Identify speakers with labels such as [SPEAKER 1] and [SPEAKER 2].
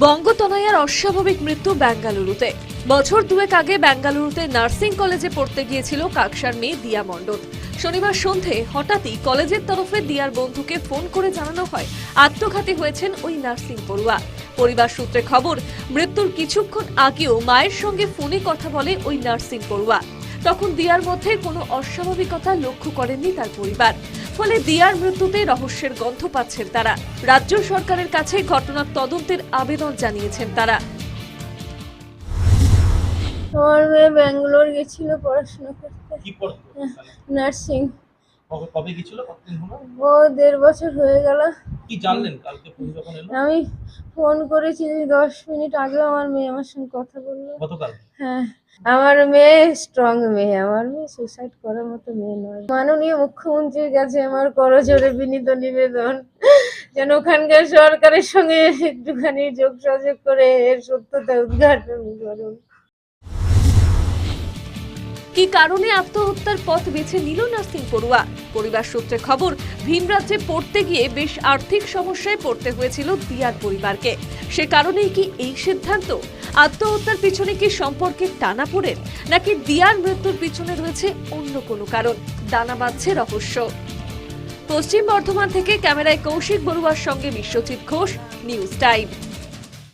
[SPEAKER 1] বঙ্গতনয়ার অস্বাভাবিক মৃত্যু বেঙ্গালুরুতে। বছর দুয়েক আগে বেঙ্গালুরুতে নার্সিং কলেজে পড়তে গিয়েছিল কাকসার মেয়ে দিয়া মণ্ডল। শনিবার সন্ধে হঠাৎই কলেজের তরফে দিয়ার বন্ধুকে ফোন করে জানানো হয় আত্মঘাতী হয়েছেন ওই নার্সিং পড়ুয়া। পরিবার সূত্রে খবর, মৃত্যুর কিছুক্ষণ আগেও মায়ের সঙ্গে ফোনে কথা বলে ওই নার্সিং পড়ুয়া। তখন দিয়ার মধ্যে কোনো অস্বাভাবিকতা লক্ষ্য করেননি তার পরিবার। ফলে দিয়ার মৃত্যুতে রহস্যের গন্ধ পাচ্ছেন তারা। রাজ্য সরকারের কাছে ঘটনার তদন্তের আবেদন জানিয়েছেন তারা।
[SPEAKER 2] আমার মেয়ে ব্যাঙ্গালোর গেছিল পড়াশোনা করতে।
[SPEAKER 3] কি পড়তো?
[SPEAKER 2] নার্সিং।
[SPEAKER 3] কবে গেছিল? কতদিন হলো?
[SPEAKER 2] ও 1.5 বছর হয়ে গেল।
[SPEAKER 3] কি জানলেন কালকে ফোন যখন এলো?
[SPEAKER 2] আমি ফোন করেছি 10 মিনিট আগে আমার মেয়ে আমার সঙ্গে কথা বললো।
[SPEAKER 3] গতকাল?
[SPEAKER 2] হ্যাঁ, আমার মেয়ে স্ট্রং মেয়ে, আমার মেয়ে সুইসাইড করার মতো মেয়ে নয়। মাননীয় মুখ্যমন্ত্রীর কাছে আমার করজোড়ে বিনীত নিবেদন, যেন ওখানকার সরকারের সঙ্গে একটুখানি যোগাযোগ করে এর সত্যতা উদ্ঘাটন করুন।
[SPEAKER 1] কি কারণে আত্মহত্যার পথ বেছে নিল নার্সিং পড়ুয়া? পরিবার সূত্রে খবর, ভিন রাজ্যে পড়তে গিয়ে বেশ আর্থিক সমস্যায় পড়তে হয়েছিল দিয়ার পরিবারকে। সে কারণেই কি এই সিদ্ধান্ত? আত্মহত্যার পিছনে কি সম্পর্কের টানাপোড়েন, নাকি দিয়ার মৃত্যুর পিছনে রয়েছে অন্য কোনো কারণ? দানা বাঁধছে রহস্য। পশ্চিম বর্ধমান থেকে ক্যামেরায় কৌশিক বড়ুয়ার সঙ্গে বিশ্বজিৎ ঘোষ, নিউজ টাইম।